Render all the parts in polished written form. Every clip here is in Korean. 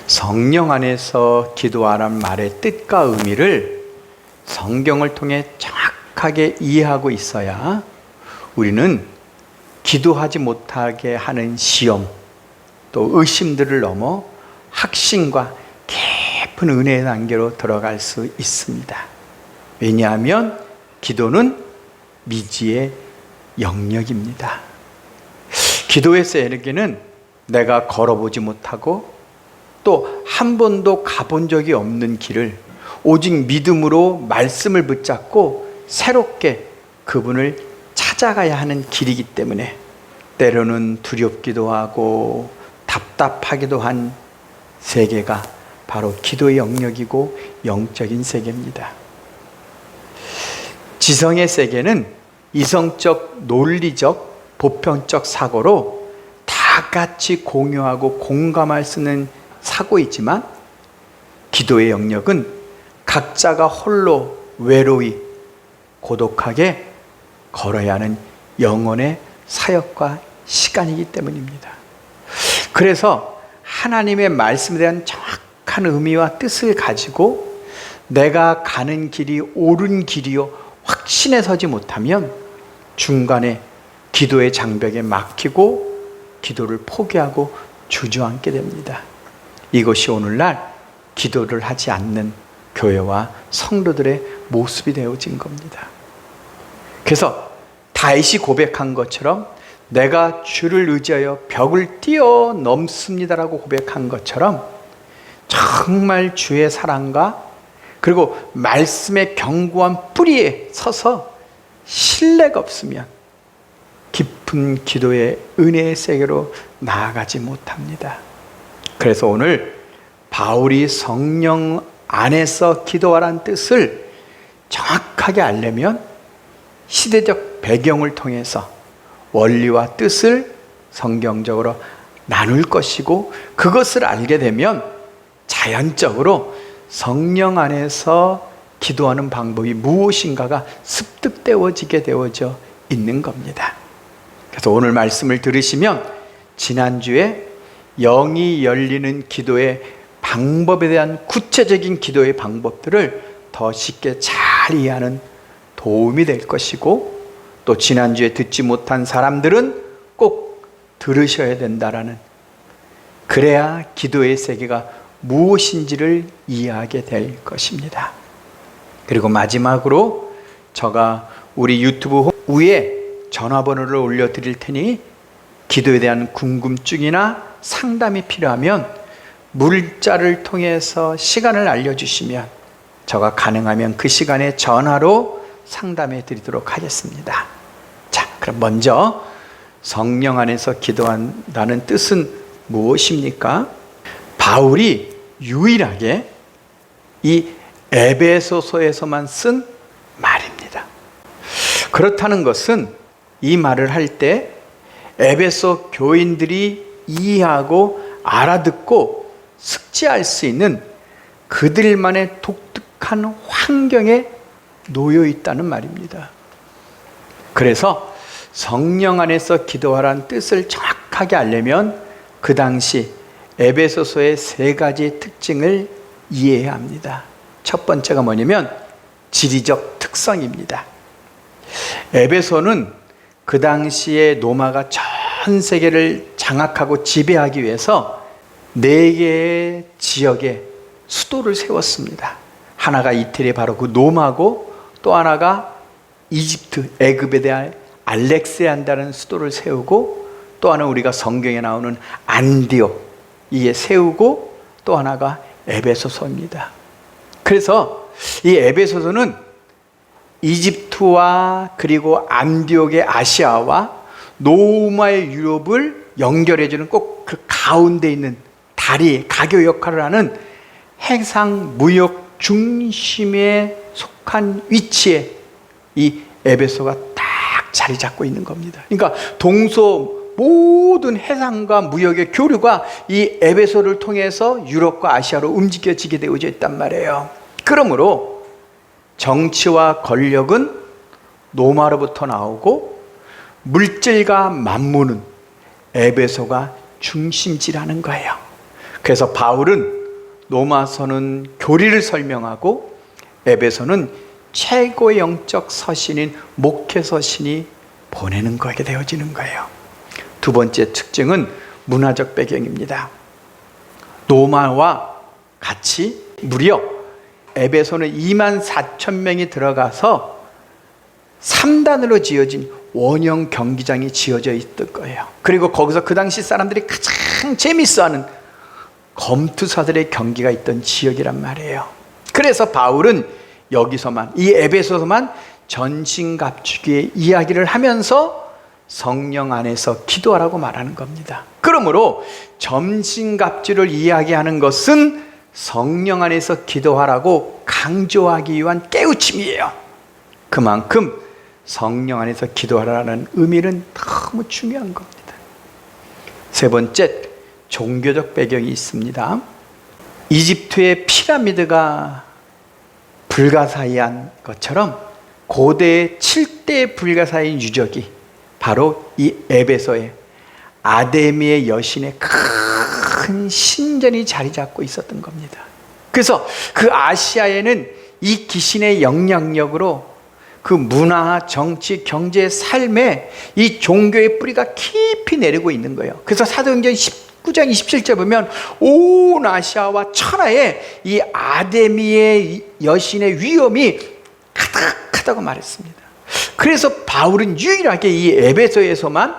성령 안에서 기도하라는 말의 뜻과 의미를 성경을 통해 정확하게 이해하고 있어야 우리는 기도하지 못하게 하는 시험 또 의심들을 넘어 확신과 깊은 은혜의 단계로 들어갈 수 있습니다. 왜냐하면 기도는 미지의 영역입니다. 기도의 세계는 내가 걸어보지 못하고 또 한 번도 가본 적이 없는 길을 오직 믿음으로 말씀을 붙잡고 새롭게 그분을 찾아가야 하는 길이기 때문에 때로는 두렵기도 하고 답답하기도 한 세계가 바로 기도의 영역이고 영적인 세계입니다. 지성의 세계는 이성적, 논리적, 보편적 사고로 다 같이 공유하고 공감할 수 있는 사고이지만 기도의 영역은 각자가 홀로 외로이 고독하게 걸어야 하는 영혼의 사역과 시간이기 때문입니다. 그래서 하나님의 말씀에 대한 정확한 의미와 뜻을 가지고 내가 가는 길이 옳은 길이요 확신에 서지 못하면 중간에 기도의 장벽에 막히고 기도를 포기하고 주저앉게 됩니다. 이것이 오늘날 기도를 하지 않는 교회와 성도들의 모습이 되어진 겁니다. 그래서 다윗이 고백한 것처럼 내가 주를 의지하여 벽을 뛰어넘습니다라고 고백한 것처럼 정말 주의 사랑과 그리고 말씀의 견고한 뿌리에 서서 신뢰가 없으면 깊은 기도의 은혜의 세계로 나아가지 못합니다. 그래서 오늘 바울이 성령 안에서 기도하라는 뜻을 정확하게 알려면 시대적 배경을 통해서 원리와 뜻을 성경적으로 나눌 것이고 그것을 알게 되면 자연적으로 성령 안에서 기도하는 방법이 무엇인가가 습득되어지게 되어져 있는 겁니다. 그래서 오늘 말씀을 들으시면 지난주에 영이 열리는 기도의 방법에 대한 구체적인 기도의 방법들을 더 쉽게 잘 이해하는 도움이 될 것이고 또 지난주에 듣지 못한 사람들은 꼭 들으셔야 된다라는 그래야 기도의 세계가 무엇인지를 이해하게 될 것입니다. 그리고 마지막으로 제가 우리 유튜브 위에 전화번호를 올려드릴 테니 기도에 대한 궁금증이나 상담이 필요하면 문자를 통해서 시간을 알려주시면 제가 가능하면 그 시간에 전화로 상담해 드리도록 하겠습니다. 자, 그럼 먼저 성령 안에서 기도한다는 뜻은 무엇입니까? 바울이 유일하게 이 에베소서에서만 쓴 말입니다. 그렇다는 것은 이 말을 할 때 에베소 교인들이 이해하고 알아듣고 숙지할 수 있는 그들만의 독특한 환경에 놓여 있다는 말입니다. 그래서 성령 안에서 기도하라는 뜻을 정확하게 알려면 그 당시 에베소서의 세 가지 특징을 이해해야 합니다. 첫 번째가 뭐냐면 지리적 특성입니다. 에베소는 그 당시에 로마가 전 세계를 장악하고 지배하기 위해서 4개의 지역에 수도를 세웠습니다. 하나가 이태리 바로 그 로마고 또 하나가 이집트 애굽에 대한 알렉산드리아라는 수도를 세우고 또 하나는 우리가 성경에 나오는 안디옥 이게 세우고 또 하나가 에베소서입니다. 그래서 이 에베소서는 이집트와 그리고 안디옥의 아시아와 로마의 유럽을 연결해주는 꼭 그 가운데 있는 다리, 가교 역할을 하는 해상 무역 중심에 속한 위치에 이 에베소가 딱 자리 잡고 있는 겁니다. 그러니까 동서 모든 해상과 무역의 교류가 이 에베소를 통해서 유럽과 아시아로 움직여지게 되어져 있단 말이에요. 그러므로 정치와 권력은 로마로부터 나오고 물질과 만물은 에베소가 중심지라는 거예요. 그래서 바울은 로마서는 교리를 설명하고 에베소는 최고의 영적 서신인 목회 서신이 보내는 거게 되어지는 거예요. 두 번째 특징은 문화적 배경입니다. 로마와 같이 무려 에베소는 24,000명이 들어가서 3단으로 지어진 원형 경기장이 지어져 있던 거예요. 그리고 거기서 그 당시 사람들이 가장 재밌어하는 검투사들의 경기가 있던 지역이란 말이에요. 그래서 바울은 여기서만, 이 에베소서만 전신갑주기의 이야기를 하면서 성령 안에서 기도하라고 말하는 겁니다. 그러므로 전신갑주를 이야기하는 것은 성령 안에서 기도하라고 강조하기 위한 깨우침이에요. 그만큼 성령 안에서 기도하라는 의미는 너무 중요한 겁니다. 세 번째, 종교적 배경이 있습니다. 이집트의 피라미드가 불가사의한 것처럼 고대의 7대 불가사의 유적이 바로 이 에베소의 아데미의 여신의 큰 신전이 자리 잡고 있었던 겁니다. 그래서 그 아시아에는 이 귀신의 영향력으로 그 문화, 정치, 경제, 삶에 이 종교의 뿌리가 깊이 내리고 있는 거예요. 그래서 사도행전 19장 27절 보면 온 아시아와 천하에 이 아데미의 여신의 위엄이 가득하다고 말했습니다. 그래서 바울은 유일하게 이 에베소에서만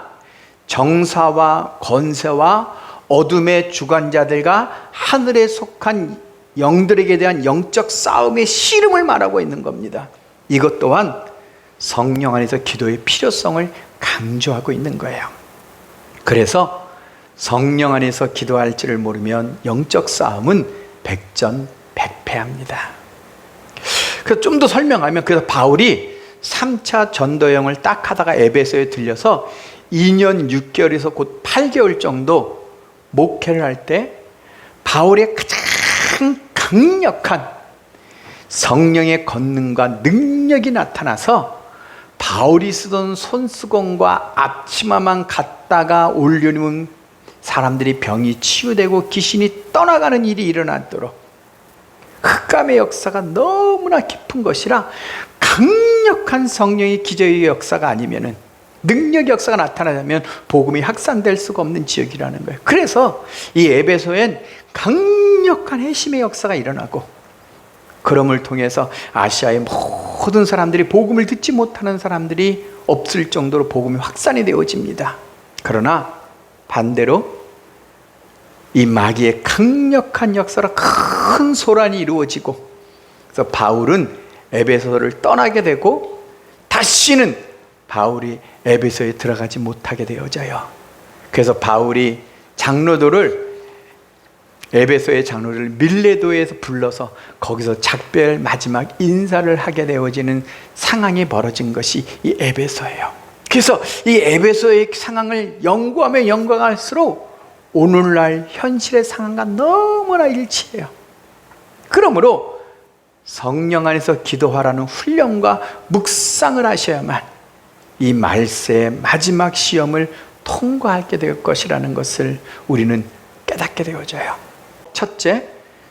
정사와 권세와 어둠의 주관자들과 하늘에 속한 영들에게 대한 영적 싸움의 씨름을 말하고 있는 겁니다. 이것 또한 성령 안에서 기도의 필요성을 강조하고 있는 거예요. 그래서 성령 안에서 기도할 줄을 모르면 영적 싸움은 백전백패합니다. 그래서 좀 더 설명하면, 그래서 바울이 3차 전도여행을 딱 하다가 에베소에 들려서 2년 6개월에서 곧 8개월 정도 목회를 할 때 바울의 가장 강력한 성령의 권능과 능력이 나타나서 바울이 쓰던 손수건과 앞치마만 갖다가 올려놓은 사람들이 병이 치유되고 귀신이 떠나가는 일이 일어나도록 흑암의 역사가 너무나 깊은 것이라 강력한 성령의 기적의 역사가 아니면은, 능력의 역사가 나타나자면 복음이 확산될 수가 없는 지역이라는 거예요. 그래서 이 에베소엔 강력한 회심의 역사가 일어나고, 그럼을 통해서 아시아의 모든 사람들이, 복음을 듣지 못하는 사람들이 없을 정도로 복음이 확산이 되어집니다. 그러나 반대로 이 마귀의 강력한 역사로 큰 소란이 이루어지고, 그래서 바울은 에베소를 떠나게 되고 다시는 바울이 에베소에 들어가지 못하게 되어져요. 그래서 바울이 에베소의 장로를 밀레도에서 불러서 거기서 작별 마지막 인사를 하게 되어지는 상황이 벌어진 것이 이 에베소예요. 그래서 이 에베소의 상황을 연구하면 연구할수록 오늘날 현실의 상황과 너무나 일치해요. 그러므로 성령 안에서 기도하라는 훈련과 묵상을 하셔야만 이 말세의 마지막 시험을 통과하게 될 것이라는 것을 우리는 깨닫게 되어져요. 첫째,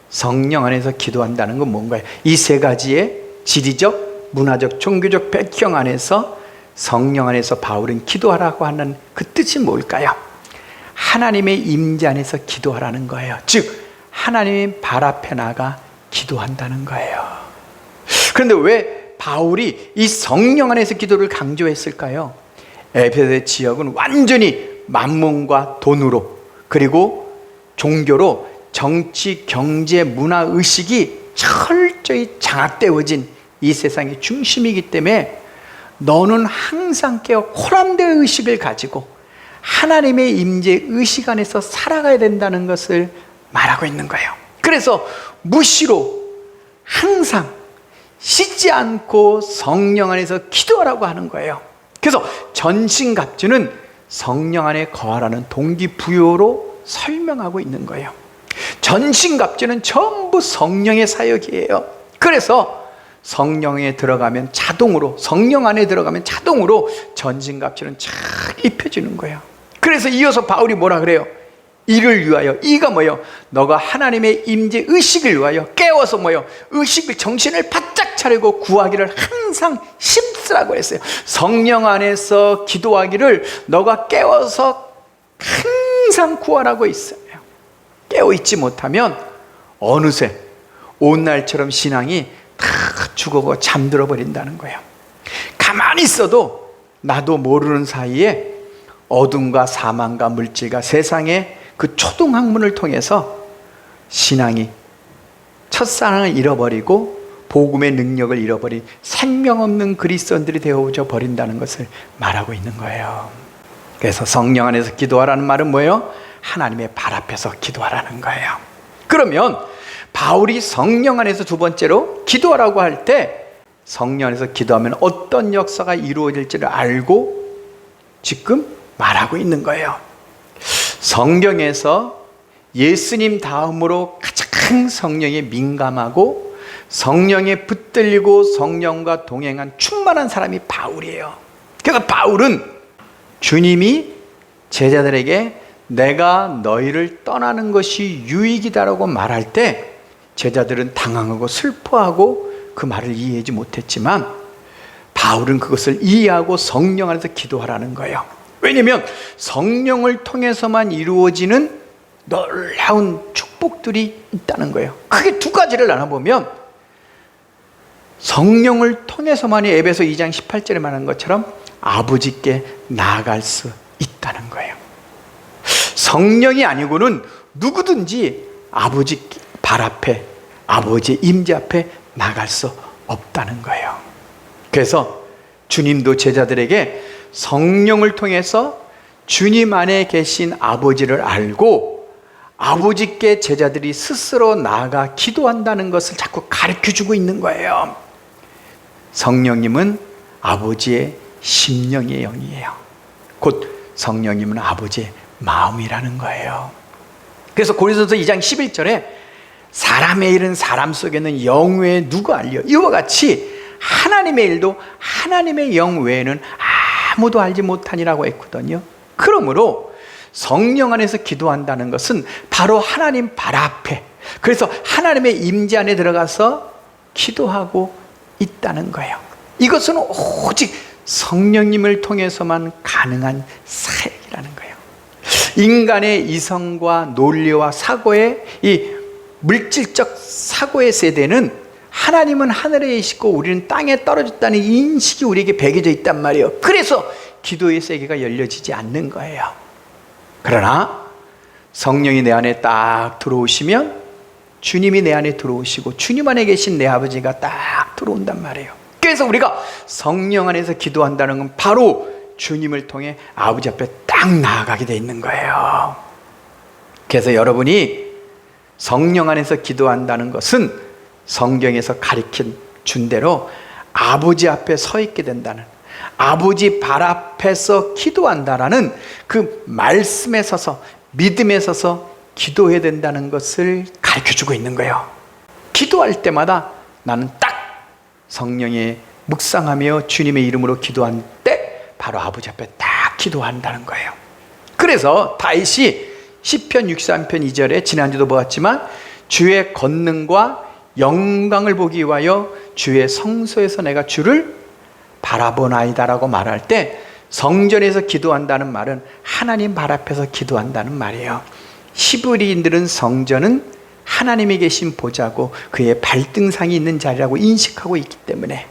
성령 안에서 기도한다는 건 뭔가요? 이 세 가지의 지리적, 문화적, 종교적 배경 안에서 성령 안에서 바울은 기도하라고 하는 그 뜻이 뭘까요? 하나님의 임재 안에서 기도하라는 거예요. 즉 하나님의 발 앞에 나가 기도한다는 거예요. 그런데 왜 바울이 이 성령 안에서 기도를 강조했을까요? 에베소의 지역은 완전히 만몬과 돈으로, 그리고 종교로 정치, 경제, 문화, 의식이 철저히 장악되어진 이 세상의 중심이기 때문에 너는 항상 깨어 호람된 의식을 가지고 하나님의 임재 의식 안에서 살아가야 된다는 것을 말하고 있는 거예요. 그래서 무시로 항상 쉬지 않고 성령 안에서 기도하라고 하는 거예요. 그래서 전신갑주는 성령 안에 거하라는 동기부여로 설명하고 있는 거예요. 전신갑주는 전부 성령의 사역이에요. 그래서 성령에 들어가면 자동으로, 성령 안에 들어가면 자동으로 전신갑주는 쫙 입혀지는 거예요. 그래서 이어서 바울이 뭐라 그래요? 이를 위하여. 이가 뭐요? 너가 하나님의 임재 의식을 위하여 깨워서 뭐요? 의식을, 정신을 바짝 차리고 구하기를 항상 힘쓰라고 했어요. 성령 안에서 기도하기를 너가 깨워서 항상 구하라고 있어요. 깨어있지 못하면 어느새 온날처럼 신앙이 다 죽어고 잠들어 버린다는 거예요. 가만히 있어도 나도 모르는 사이에 어둠과 사망과 물질과 세상의 그 초등학문을 통해서 신앙이 첫사랑을 잃어버리고 복음의 능력을 잃어버린 생명 없는 그리스도인들이 되어져 버린다는 것을 말하고 있는 거예요. 그래서 성령 안에서 기도하라는 말은 뭐예요? 하나님의 발 앞에서 기도하라는 거예요. 그러면 바울이 성령 안에서 두 번째로 기도하라고 할 때 성령 안에서 기도하면 어떤 역사가 이루어질지를 알고 지금 말하고 있는 거예요. 성경에서 예수님 다음으로 가장 성령에 민감하고 성령에 붙들리고 성령과 동행한 충만한 사람이 바울이에요. 그래서 바울은 주님이 제자들에게 내가 너희를 떠나는 것이 유익이다라고 말할 때 제자들은 당황하고 슬퍼하고 그 말을 이해하지 못했지만 바울은 그것을 이해하고 성령 안에서 기도하라는 거예요. 왜냐하면 성령을 통해서만 이루어지는 놀라운 축복들이 있다는 거예요. 크게 두 가지를 나눠보면 성령을 통해서만이 에베소 2장 18절에 말하는 것처럼 아버지께 나아갈 수 있다는 거예요. 성령이 아니고는 누구든지 아버지 발 앞에, 아버지의 임재 앞에 나갈 수 없다는 거예요. 그래서 주님도 제자들에게 성령을 통해서 주님 안에 계신 아버지를 알고 아버지께 제자들이 스스로 나아가 기도한다는 것을 자꾸 가르쳐주고 있는 거예요. 성령님은 아버지의 심령의 영이에요. 곧 성령님은 아버지의 마음이라는 거예요. 그래서 고린도서 2장 11절에 사람의 일은 사람 속에는 영 외에 누가 알려? 이와 같이 하나님의 일도 하나님의 영 외에는 아무도 알지 못하니라고 했거든요. 그러므로 성령 안에서 기도한다는 것은 바로 하나님 발 앞에, 그래서 하나님의 임재 안에 들어가서 기도하고 있다는 거예요. 이것은 오직 성령님을 통해서만 가능한 사역이라는 거예요. 인간의 이성과 논리와 사고의 이 물질적 사고의 세대는 하나님은 하늘에 계시고 우리는 땅에 떨어졌다는 인식이 우리에게 배겨져 있단 말이에요. 그래서 기도의 세계가 열려지지 않는 거예요. 그러나 성령이 내 안에 딱 들어오시면 주님이 내 안에 들어오시고 주님 안에 계신 내 아버지가 딱 들어온단 말이에요. 그래서 우리가 성령 안에서 기도한다는 건 바로 주님을 통해 아버지 앞에 딱 나아가게 돼 있는 거예요. 그래서 여러분이 성령 안에서 기도한다는 것은 성경에서 가르친 준 대로 아버지 앞에 서 있게 된다는, 아버지 발 앞에서 기도한다라는 그 말씀에 서서, 믿음에 서서 기도해야 된다는 것을 가르쳐주고 있는 거예요. 기도할 때마다 나는 딱 성령에 묵상하며 주님의 이름으로 기도한 때 바로 아버지 앞에 딱 기도한다는 거예요. 그래서 다윗이 시편 63편 2절에 지난주도 보았지만 주의 권능과 영광을 보기 위하여 주의 성소에서 내가 주를 바라보나이다라고 말할 때 성전에서 기도한다는 말은 하나님 발 앞에서 기도한다는 말이에요. 히브리인들은 성전은 하나님이 계신 보좌고 그의 발등상이 있는 자리라고 인식하고 있기 때문에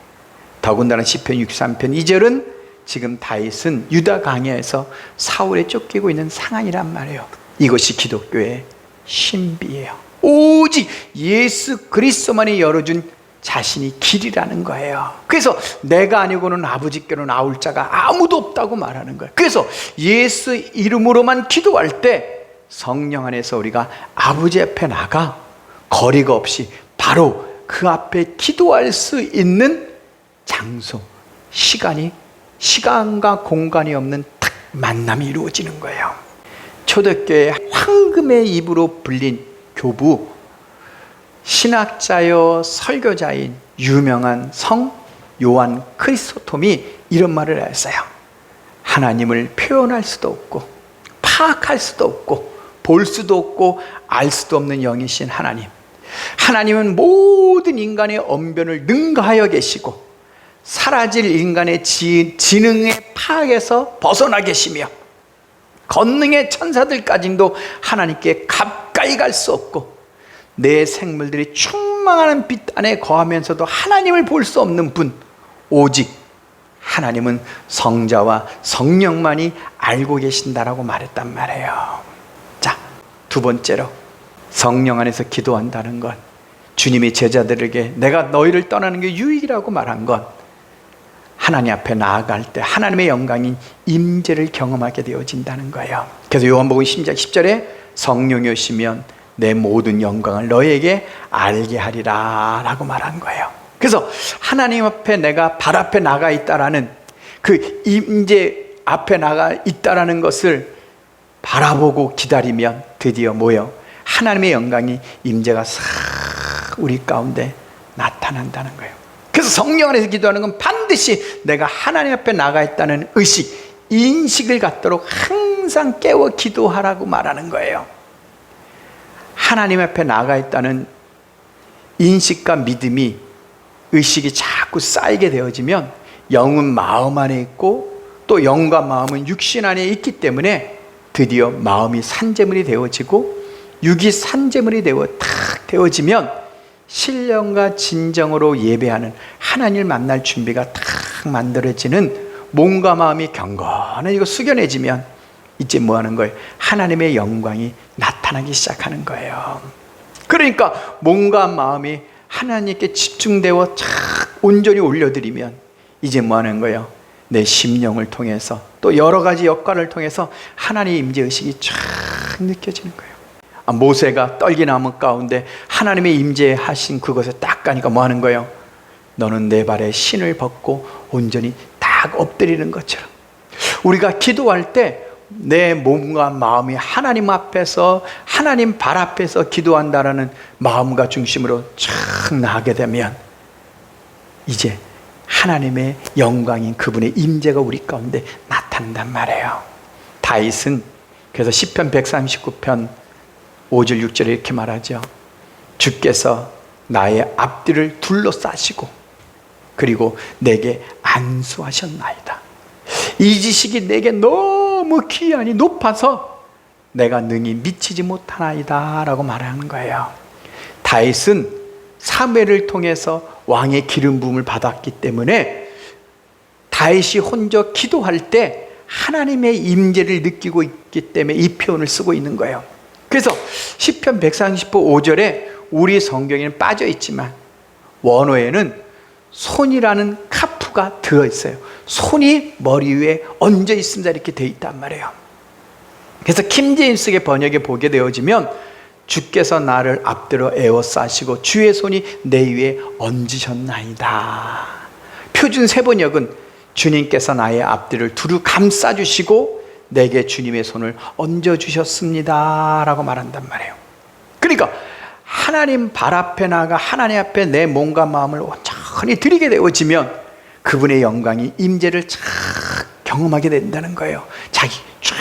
더군다나 시편 63편 2절은 지금 다윗은 유다 광야에서 사울에 쫓기고 있는 상황이란 말이에요. 이것이 기독교의 신비예요. 오직 예수 그리스도만이 열어준 자신이 길이라는 거예요. 그래서 내가 아니고는 아버지께로 나올 자가 아무도 없다고 말하는 거예요. 그래서 예수 이름으로만 기도할 때 성령 안에서 우리가 아버지 앞에 나가 거리가 없이 바로 그 앞에 기도할 수 있는 장소, 시간과 공간이 없는 딱 만남이 이루어지는 거예요. 초대교회 황금의 입으로 불린 교부, 신학자여 설교자인 유명한 성 요한 크리스토톰이 이런 말을 했어요. 하나님을 표현할 수도 없고 파악할 수도 없고 볼 수도 없고 알 수도 없는 영이신 하나님. 하나님은 모든 인간의 언변을 능가하여 계시고 사라질 인간의 지능의 파악에서 벗어나 계시며 권능의 천사들까지도 하나님께 가까이 갈 수 없고 내 생물들이 충만한 빛 안에 거하면서도 하나님을 볼 수 없는 분, 오직 하나님은 성자와 성령만이 알고 계신다라고 말했단 말이에요. 자, 두 번째로 성령 안에서 기도한다는 것, 주님이 제자들에게 내가 너희를 떠나는 게 유익이라고 말한 건 하나님 앞에 나아갈 때 하나님의 영광인 임재를 경험하게 되어진다는 거예요. 그래서 요한복음 10장 10절에 성령이 오시면 내 모든 영광을 너희에게 알게 하리라 라고 말한 거예요. 그래서 하나님 앞에 내가 발 앞에 나가 있다라는 그 임재 앞에 나가 있다라는 것을 바라보고 기다리면 드디어 뭐예요? 하나님의 영광이 임재가 싹 우리 가운데 나타난다는 거예요. 그래서 성령 안에서 기도하는 건 반드시 내가 하나님 앞에 나가 있다는 의식, 인식을 갖도록 항상 깨워 기도하라고 말하는 거예요. 하나님 앞에 나가 있다는 인식과 믿음이, 의식이 자꾸 쌓이게 되어지면 영은 마음 안에 있고 또 영과 마음은 육신 안에 있기 때문에 드디어 마음이 산재물이 되어지고 육이 산재물이 되어지면 신령과 진정으로 예배하는 하나님을 만날 준비가 딱 만들어지는 몸과 마음이 경건해지고 숙연해지면 이제 뭐 하는 거예요? 하나님의 영광이 나타나기 시작하는 거예요. 그러니까 몸과 마음이 하나님께 집중되어 착 온전히 올려드리면 이제 뭐 하는 거예요? 내 심령을 통해서 또 여러 가지 역할을 통해서 하나님의 임재의식이 쫙 느껴지는 거예요. 모세가 떨기나무 가운데 하나님의 임재하신 그것에 딱 가니까 뭐 하는 거예요? 너는 내 발에 신을 벗고 온전히 딱 엎드리는 것처럼 우리가 기도할 때 내 몸과 마음이 하나님 앞에서 하나님 발 앞에서 기도한다라는 마음과 중심으로 쫙 나가게 되면 이제 하나님의 영광인 그분의 임재가 우리 가운데 나타난단 말이에요. 다윗은 그래서 시편 139편 5절 6절에 이렇게 말하죠. 주께서 나의 앞뒤를 둘러싸시고 그리고 내게 안수하셨나이다. 이 지식이 내게 너무 귀하니 높아서 내가 능히 미치지 못하나이다 라고 말하는 거예요. 다윗은 사무엘을 통해서 왕의 기름 부음을 받았기 때문에 다윗이 혼자 기도할 때 하나님의 임재를 느끼고 있기 때문에 이 표현을 쓰고 있는 거예요. 그래서 시편 139편 5절에 우리 성경에는 빠져 있지만 원어에는 손이라는 카프가 들어있어요. 손이 머리 위에 얹어 있습니다 이렇게 되어 있단 말이에요. 그래서 킹제임스의 번역에 보게 되어지면 주께서 나를 앞들어 에워싸시고 주의 손이 내 위에 얹으셨나이다. 표준 세번역은 주님께서 나의 앞뒤를 두루 감싸주시고 내게 주님의 손을 얹어주셨습니다 라고 말한단 말이에요. 그러니까 하나님 발 앞에 나가 하나님 앞에 내 몸과 마음을 온전히 드리게 되어지면 그분의 영광이 임재를 쫙 경험하게 된다는 거예요. 자기 쫙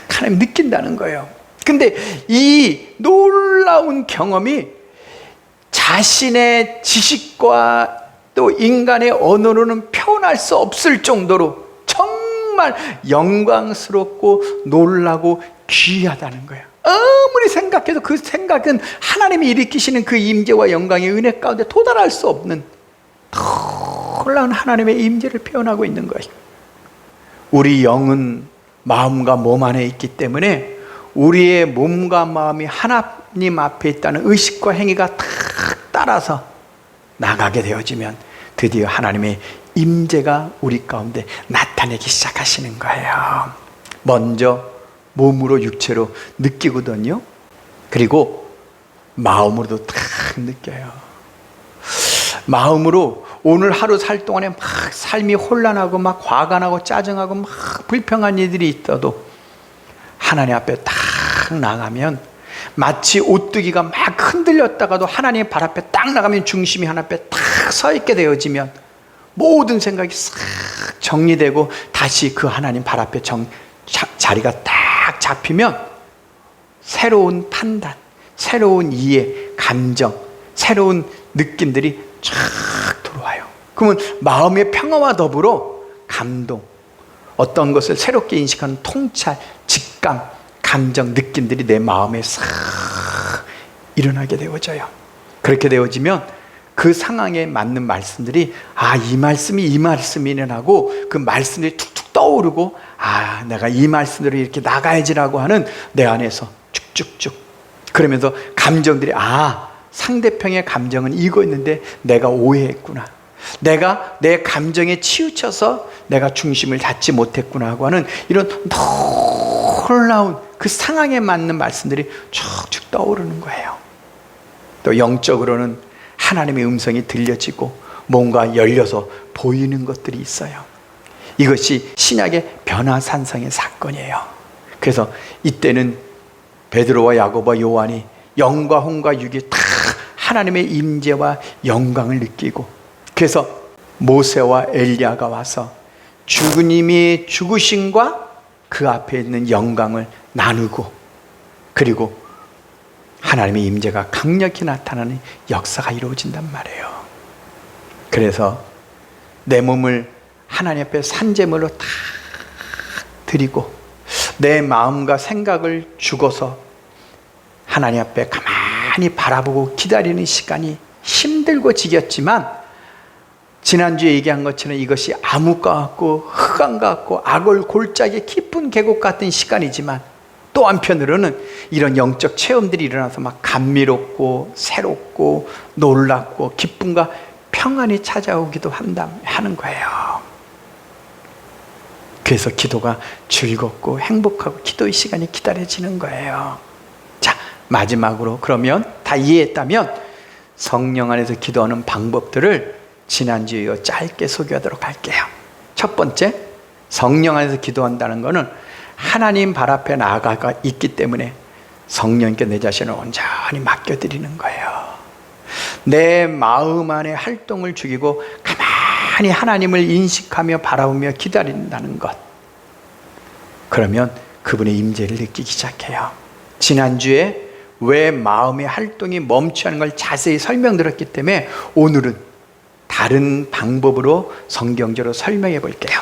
하나님 느낀다는 거예요. 근데 이 놀라운 경험이 자신의 지식과 또 인간의 언어로는 표현할 수 없을 정도로 정말 영광스럽고 놀라고 귀하다는 거예요. 아무리 생각해도 그 생각은 하나님이 일으키시는 그 임재와 영광의 은혜 가운데 도달할 수 없는 놀라운 하나님의 임재를 표현하고 있는 거예요. 우리 영은 마음과 몸 안에 있기 때문에 우리의 몸과 마음이 하나님 앞에 있다는 의식과 행위가 다 따라서 나가게 되어지면 드디어 하나님의 임재가 우리 가운데 나타내기 시작하시는 거예요. 먼저 몸으로 육체로 느끼거든요. 그리고 마음으로도 딱 느껴요. 마음으로 오늘 하루 살 동안에 막 삶이 혼란하고 막 화가 나고 짜증하고 막 불평한 일들이 있어도 하나님 앞에 딱 나가면 마치 오뚜기가 막 흔들렸다가도 하나님의 발 앞에 딱 나가면 중심이 하나님 앞에 딱 서 있게 되어지면 모든 생각이 싹 정리되고 다시 그 하나님 발 앞에 자리가 딱 잡히면 새로운 판단, 새로운 이해, 감정, 새로운 느낌들이 쫙 들어와요. 그러면 마음의 평화와 더불어 감동, 어떤 것을 새롭게 인식하는 통찰, 직감, 감정, 느낌들이 내 마음에 싹 일어나게 되어져요. 그렇게 되어지면 그 상황에 맞는 말씀들이 이 말씀이 이 말씀이네 하고 그 말씀들이 툭툭 떠오르고 내가 이 말씀대로 이렇게 나가야지라고 하는 내 안에서 쭉쭉쭉 그러면서 감정들이 상대편의 감정은 이거였는데 내가 오해했구나, 내가 내 감정에 치우쳐서 내가 중심을 잡지 못했구나 하고 하는 이런 놀라운 그 상황에 맞는 말씀들이 쭉쭉 떠오르는 거예요. 또 영적으로는 하나님의 음성이 들려지고 뭔가 열려서 보이는 것들이 있어요. 이것이 신약의 변화산성의 사건이에요. 그래서 이때는 베드로와 야고보와 요한이 영과 혼과 육이 다 하나님의 임재와 영광을 느끼고, 그래서 모세와 엘리야가 와서 주님이 죽으심과 그 앞에 있는 영광을 나누고, 그리고 하나님의 임재가 강력히 나타나는 역사가 이루어진단 말이에요. 그래서 내 몸을 하나님 앞에 산제물로 다 드리고 내 마음과 생각을 죽어서 하나님 앞에 가만히 바라보고 기다리는 시간이 힘들고 지겹지만, 지난주에 얘기한 것처럼 이것이 암흑과 같고 흑암 같고 악을 골짜기 깊은 계곡 같은 시간이지만, 또 한편으로는 이런 영적 체험들이 일어나서 막 감미롭고 새롭고 놀랍고 기쁨과 평안이 찾아오기도 하는 거예요. 그래서 기도가 즐겁고 행복하고 기도의 시간이 기다려지는 거예요. 자, 마지막으로 그러면 다 이해했다면 성령 안에서 기도하는 방법들을 지난주에 짧게 소개하도록 할게요. 첫 번째, 성령 안에서 기도한다는 것은 하나님 발 앞에 나아가 있기 때문에 성령께 내 자신을 온전히 맡겨드리는 거예요. 내 마음 안에 활동을 죽이고 가만히 하나님을 인식하며 바라보며 기다린다는 것, 그러면 그분의 임재를 느끼기 시작해요. 지난주에 왜 마음의 활동이 멈추는 걸 자세히 설명드렸기 때문에 오늘은 다른 방법으로 성경적으로 설명해 볼게요.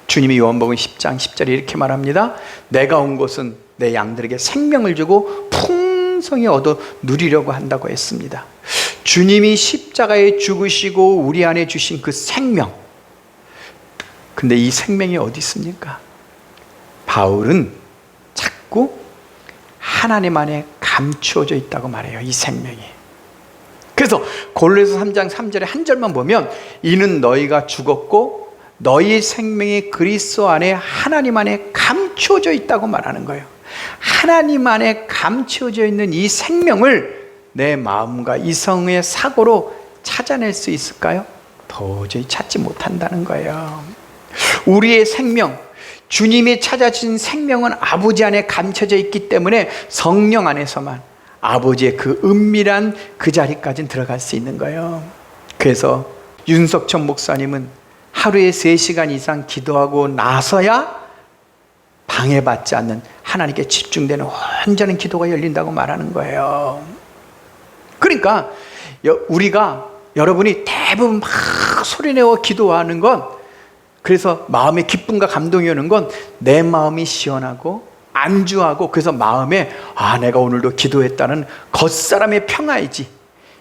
주님이 요한복음 10장 10절에 이렇게 말합니다. 내가 온 것은 내 양들에게 생명을 주고 풍성히 얻어 누리려고 한다고 했습니다. 주님이 십자가에 죽으시고 우리 안에 주신 그 생명, 근데 이 생명이 어디 있습니까? 바울은 자꾸 하나님 안에 감추어져 있다고 말해요. 이 생명이. 그래서 골로새서 3장 3절에 한 절만 보면 이는 너희가 죽었고 너희 생명이 그리스도 안에 하나님 안에 감추어져 있다고 말하는 거예요. 하나님 안에 감추어져 있는 이 생명을 내 마음과 이성의 사고로 찾아낼 수 있을까요? 도저히 찾지 못한다는 거예요. 우리의 생명, 주님이 찾아주신 생명은 아버지 안에 감춰져 있기 때문에 성령 안에서만 아버지의 그 은밀한 그 자리까지 들어갈 수 있는 거예요. 그래서 윤석천 목사님은 하루에 3시간 이상 기도하고 나서야 방해받지 않는 하나님께 집중되는 온전한 기도가 열린다고 말하는 거예요. 그러니까 우리가, 여러분이 대부분 막 소리내어 기도하는 건, 그래서 마음에 기쁨과 감동이 오는 건 내 마음이 시원하고 안주하고, 그래서 마음에 내가 오늘도 기도했다는 겉사람의 평화이지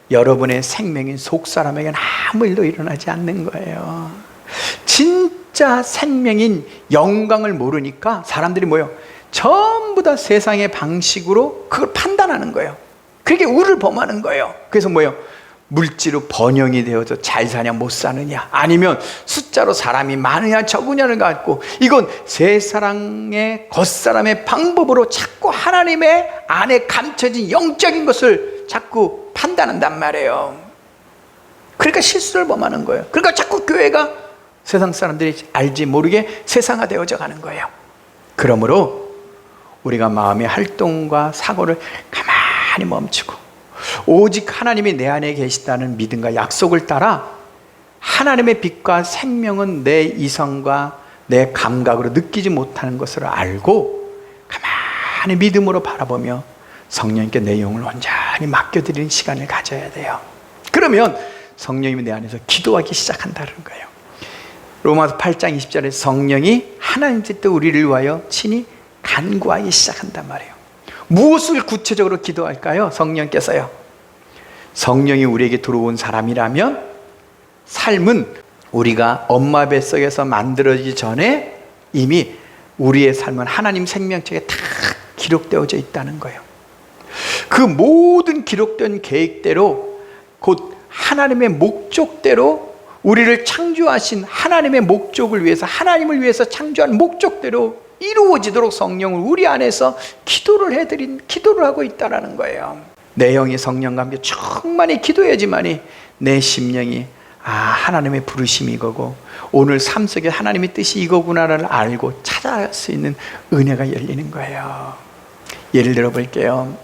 여러분의 생명인 속사람에게는 아무 일도 일어나지 않는 거예요. 진짜 생명인 영광을 모르니까 사람들이 전부 다 세상의 방식으로 그걸 판단하는 거예요. 그게 우를 범하는 거예요. 그래서 물질로 번영이 되어서 잘 사냐 못 사느냐, 아니면 숫자로 사람이 많으냐 적으냐를 갖고, 이건 세상의 겉사람의 방법으로 자꾸 하나님의 안에 감춰진 영적인 것을 자꾸 판단한단 말이에요. 그러니까 실수를 범하는 거예요. 그러니까 자꾸 교회가 세상 사람들이 알지 모르게 세상화되어져 가는 거예요. 그러므로 우리가 마음의 활동과 사고를 가만히 멈추고 오직 하나님이 내 안에 계시다는 믿음과 약속을 따라 하나님의 빛과 생명은 내 이성과 내 감각으로 느끼지 못하는 것을 알고 가만히 믿음으로 바라보며 성령님께 내 영을 온전히 맡겨드리는 시간을 가져야 돼요. 그러면 성령님이 내 안에서 기도하기 시작한다는 거예요. 로마서 8장 20절에 성령이 하나님 뜻대 우리를 위하여 친히 간구하기 시작한단 말이에요. 무엇을 구체적으로 기도할까요? 성령께서요. 성령이 우리에게 들어온 사람이라면 삶은 우리가 엄마 뱃속에서 만들어지기 전에 이미 우리의 삶은 하나님 생명책에 다 기록되어져 있다는 거예요. 그 모든 기록된 계획대로 곧 하나님의 목적대로 우리를 창조하신 하나님의 목적을 위해서 하나님을 위해서 창조한 목적대로 이루어지도록 성령을 우리 안에서 기도를 하고 있다는 거예요. 내 영이 성령과 함께 충만히 기도해야지만이 내 심령이 하나님의 부르심이 이거고 오늘 삶 속에 하나님의 뜻이 이거구나를 알고 찾아갈 수 있는 은혜가 열리는 거예요. 예를 들어 볼게요.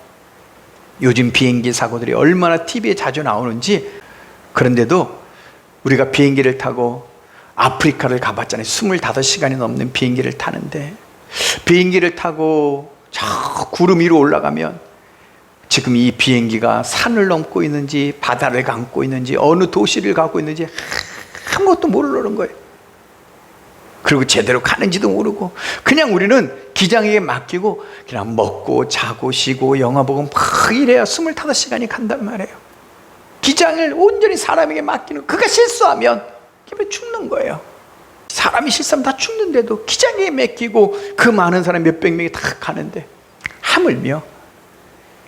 요즘 비행기 사고들이 얼마나 TV에 자주 나오는지. 그런데도 우리가 비행기를 타고 아프리카를 가봤잖아요. 25시간이 넘는 비행기를 타는데 비행기를 타고 저 구름 위로 올라가면 지금 이 비행기가 산을 넘고 있는지 바다를 감고 있는지 어느 도시를 가고 있는지 아무것도 모르는 거예요. 그리고 제대로 가는지도 모르고 그냥 우리는 기장에게 맡기고 그냥 먹고 자고 쉬고 영화 보고 막 이래야 25시간이 간단 말이에요. 기장을 온전히 사람에게 맡기는, 그가 실수하면 죽는 거예요. 사람이 실수하면 다 죽는데도 기장에게 맡기고 그 많은 사람 몇백 명이 다 가는데 하물며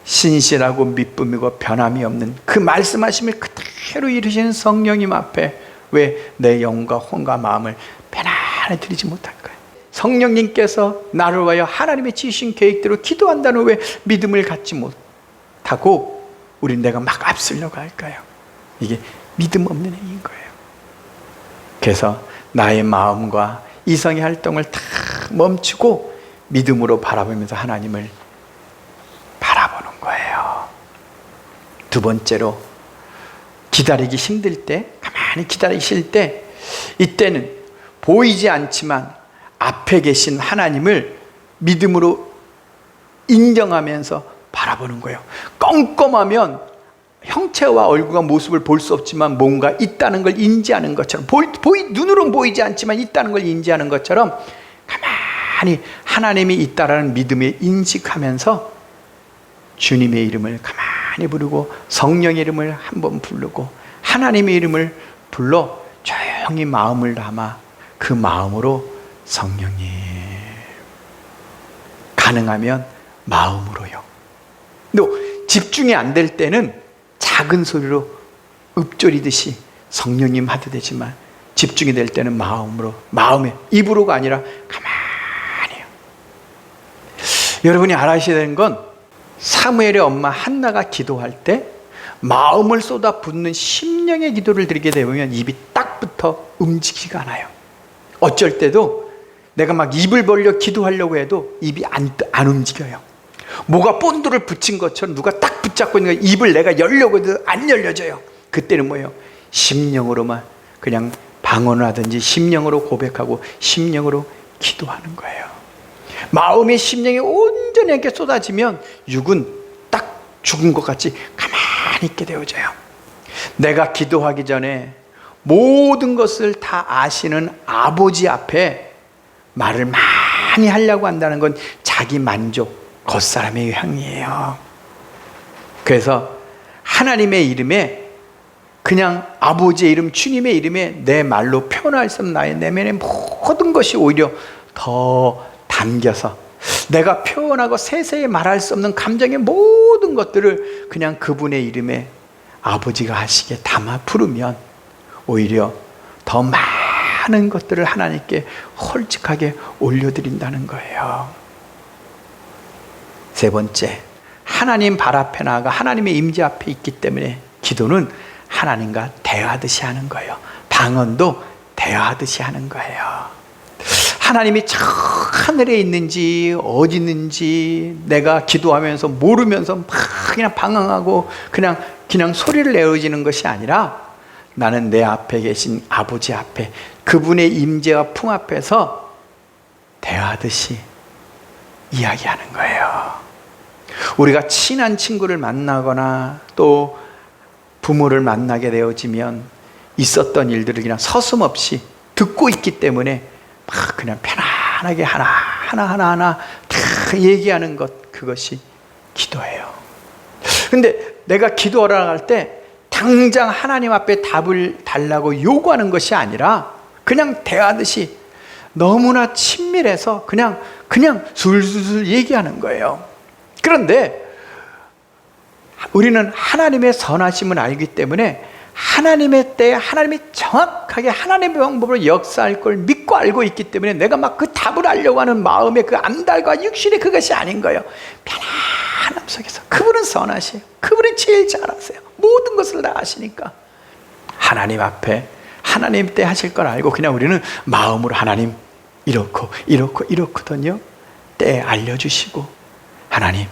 신실하고 미쁨이고 변함이 없는 그 말씀하심을 그대로 이루시는 성령님 앞에 왜 내 영과 혼과 마음을 편안히 드리지 못할까요? 성령님께서 나를 위하여 하나님의 지으신 계획대로 기도한다는 왜 믿음을 갖지 못하고 우린 내가 막 앞서려고 할까요? 이게 믿음 없는 행위인 거예요. 그래서 나의 마음과 이성의 활동을 다 멈추고 믿음으로 바라보면서 하나님을 바라보는 거예요. 두 번째로 기다리기 힘들 때, 가만히 기다리기 싫을 때, 이때는 보이지 않지만 앞에 계신 하나님을 믿음으로 인정하면서 바라보는 거예요. 껌껌하면 형체와 얼굴과 모습을 볼 수 없지만 뭔가 있다는 걸 인지하는 것처럼, 눈으로는 보이지 않지만 있다는 걸 인지하는 것처럼 가만히 하나님이 있다라는 믿음에 인식하면서 주님의 이름을 가만히 부르고 성령의 이름을 한번 부르고 하나님의 이름을 불러 조용히 마음을 담아 그 마음으로 성령님, 가능하면 마음으로요. 또 집중이 안 될 때는 작은 소리로 읊조리듯이 성령님 하도 되지만 집중이 될 때는 마음으로, 마음에, 입으로가 아니라 가만히요. 여러분이 알아야 되는 건 사무엘의 엄마 한나가 기도할 때 마음을 쏟아붓는 심령의 기도를 드리게 되면 입이 딱 붙어 움직이지가 않아요. 어쩔 때도 내가 막 입을 벌려 기도하려고 해도 입이 안 움직여요. 뭐가 본드를 붙인 것처럼 누가 딱 붙잡고 있는 거예요. 입을 내가 열려고 해도 안 열려져요. 그때는 뭐예요? 심령으로만 그냥 방언을 하든지 심령으로 고백하고 심령으로 기도하는 거예요. 마음의 심령이 온전히 이렇게 쏟아지면 육은 딱 죽은 것 같이 가만히 있게 되어져요. 내가 기도하기 전에 모든 것을 다 아시는 아버지 앞에 말을 많이 하려고 한다는 건 자기 만족, 겉사람의 향이에요. 그래서 하나님의 이름에, 그냥 아버지의 이름, 주님의 이름에 내 말로 표현할 수 없는 나의 내면의 모든 것이 오히려 더 담겨서 내가 표현하고 세세히 말할 수 없는 감정의 모든 것들을 그냥 그분의 이름에 아버지가 하시게 담아 부르면 오히려 더 많은 것들을 하나님께 홀쭉하게 올려드린다는 거예요. 세 번째, 하나님 발 앞에 나아가 하나님의 임재 앞에 있기 때문에 기도는 하나님과 대화하듯이 하는 거예요. 방언도 대화하듯이 하는 거예요. 하나님이 저 하늘에 있는지 어디 있는지 내가 기도하면서 모르면서 막 그냥 방황하고 그냥 소리를 내어지는 것이 아니라 나는 내 앞에 계신 아버지 앞에 그분의 임재와 품 앞에서 대화하듯이 이야기하는 거예요. 우리가 친한 친구를 만나거나 또 부모를 만나게 되어지면 있었던 일들을 그냥 서슴없이 듣고 있기 때문에 막 그냥 편안하게 하나 다 얘기하는 것, 그것이 기도예요. 근데 내가 기도하러 갈 때 당장 하나님 앞에 답을 달라고 요구하는 것이 아니라 그냥 대하듯이 너무나 친밀해서 그냥 술술 얘기하는 거예요. 그런데 우리는 하나님의 선하심을 알기 때문에 하나님의 때에 하나님이 정확하게 하나님의 방법으로 역사할 걸 믿고 알고 있기 때문에 내가 막 그 답을 알려고 하는 마음의 그 안달과 육신의 그것이 아닌 거예요. 편안함 속에서 그분은 선하세요. 그분은 제일 잘 아세요. 모든 것을 다 아시니까 하나님 앞에 하나님 때 하실 걸 알고 그냥 우리는 마음으로 하나님 이렇거든요. 때 알려주시고 하나님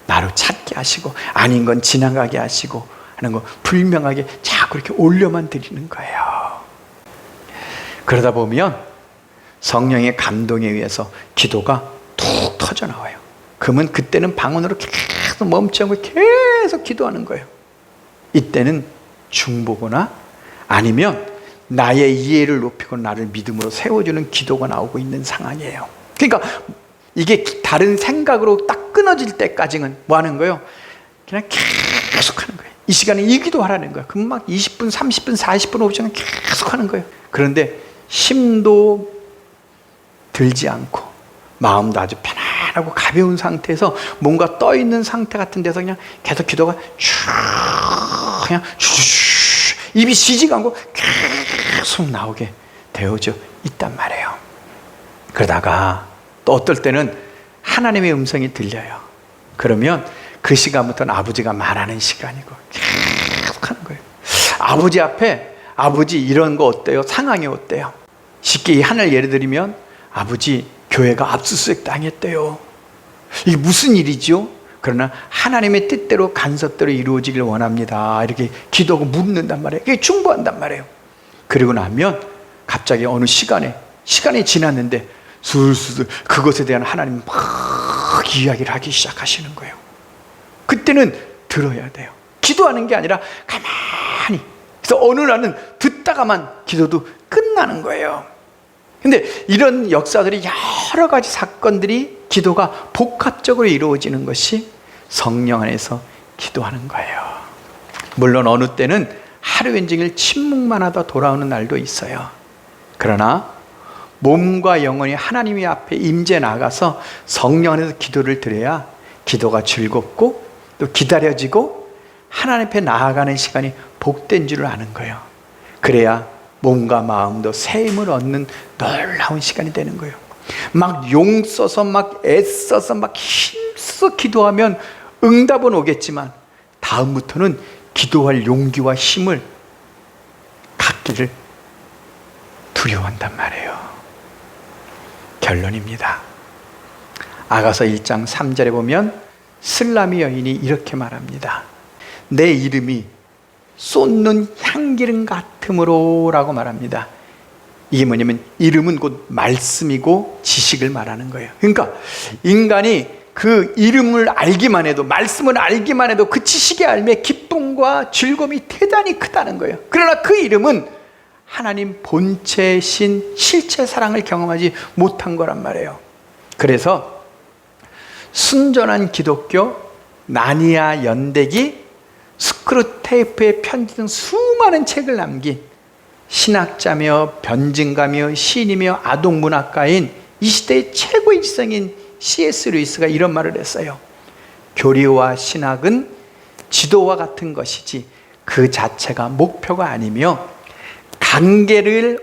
나로 찾게 하시고 아닌 건 지나가게 하시고 하는 거 분명하게 자꾸 이렇게 올려만 드리는 거예요. 그러다 보면 성령의 감동에 의해서 기도가 툭 터져 나와요. 그러면 그때는 방언으로 계속 멈추지 않고 계속 기도하는 거예요. 이때는 중보거나 아니면 나의 이해를 높이고 나를 믿음으로 세워주는 기도가 나오고 있는 상황이에요. 그러니까 이게 다른 생각으로 딱 끊어질 때까지는 뭐 하는 거예요? 그냥 계속 하는 거예요. 이 시간에 이 기도하라는 거예요. 그럼 막 20분, 30분, 40분, 50분 계속 하는 거예요. 그런데 힘도 들지 않고 마음도 아주 편안하고 가벼운 상태에서 뭔가 떠있는 상태 같은 데서 그냥 계속 기도가 그냥 입이 쉬지가 않고 계속 나오게 되어져 있단 말이에요. 그러다가 또 어떨 때는 하나님의 음성이 들려요. 그러면 그 시간부터는 아버지가 말하는 시간이고 계속 하는 거예요. 아버지 앞에 아버지 이런 거 어때요? 상황이 어때요? 쉽게 이 하나를 예를 들면 아버지 교회가 압수수색 당했대요. 이게 무슨 일이죠? 그러나 하나님의 뜻대로 간섭대로 이루어지길 원합니다. 이렇게 기도하고 묻는단 말이에요. 그게 충고한단 말이에요. 그리고 나면 갑자기 어느 시간이 지났는데 술술 그것에 대한 하나님 막 이야기를 하기 시작하시는 거예요. 그때는 들어야 돼요. 기도하는 게 아니라 가만히. 그래서 어느 날은 듣다가만 기도도 끝나는 거예요. 근데 이런 역사들이 여러 가지 사건들이 기도가 복합적으로 이루어지는 것이 성령 안에서 기도하는 거예요. 물론 어느 때는 하루 종일 침묵만 하다 돌아오는 날도 있어요. 그러나 몸과 영혼이 하나님의 앞에 임재 나가서 성령 안에서 기도를 드려야 기도가 즐겁고 또 기다려지고 하나님 앞에 나아가는 시간이 복된 줄을 아는 거예요. 그래야 몸과 마음도 새 힘을 얻는 놀라운 시간이 되는 거예요. 막 용 써서 막 애써서 막 힘써 기도하면 응답은 오겠지만 다음부터는 기도할 용기와 힘을 갖기를 두려워한단 말이에요. 결론입니다. 아가서 1장 3절에 보면 슬라미 여인이 이렇게 말합니다. 내 이름이 쏟는 향기름 같으므로 라고 말합니다. 이게 뭐냐면 이름은 곧 말씀이고 지식을 말하는 거예요. 그러니까 인간이 그 이름을 알기만 해도 말씀을 알기만 해도 그 지식의 알매 기쁨과 즐거움이 대단히 크다는 거예요. 그러나 그 이름은 하나님 본체신 실체 사랑을 경험하지 못한 거란 말이에요. 그래서 순전한 기독교, 나니아 연대기, 스크루테이프의 편지 등 수많은 책을 남긴 신학자며 변증가며 시인이며 아동문학가인 이 시대의 최고의 지성인 C.S. 루이스가 이런 말을 했어요. 교리와 신학은 지도와 같은 것이지 그 자체가 목표가 아니며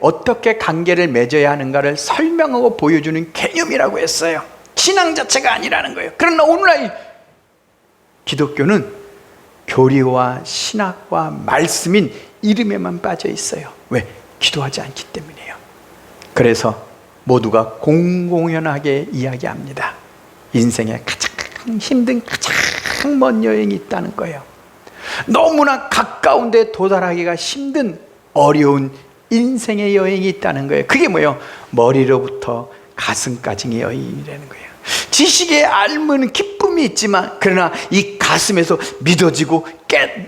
어떻게 관계를 맺어야 하는가를 설명하고 보여주는 개념이라고 했어요. 신앙 자체가 아니라는 거예요. 그러나 오늘날 기독교는 교리와 신학과 말씀인 이름에만 빠져 있어요. 왜? 기도하지 않기 때문이에요. 그래서 모두가 공공연하게 이야기합니다. 인생에 가장 힘든 가장 먼 여행이 있다는 거예요. 너무나 가까운데 도달하기가 힘든 어려운 인생의 여행이 있다는 거예요. 그게 뭐예요? 머리로부터 가슴까지의 여행이라는 거예요. 지식의 알면 기쁨이 두려움이 있지만 그러나 이 가슴에서 믿어지고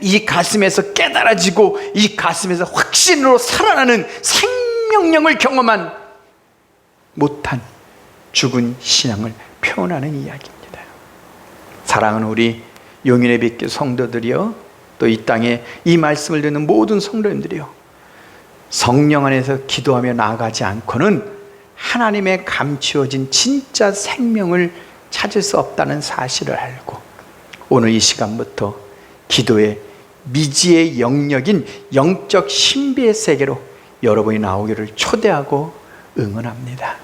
이 가슴에서 깨달아지고 이 가슴에서 확신으로 살아나는 생명력을 경험한 못한 죽은 신앙을 표현하는 이야기입니다. 사랑하는 우리 용인의 빛교 성도들이요, 또 이 땅에 이 말씀을 듣는 모든 성도님들이요, 성령 안에서 기도하며 나아가지 않고는 하나님의 감추어진 진짜 생명을 찾을 수 없다는 사실을 알고 오늘 이 시간부터 기도의 미지의 영역인 영적 신비의 세계로 여러분이 나오기를 초대하고 응원합니다.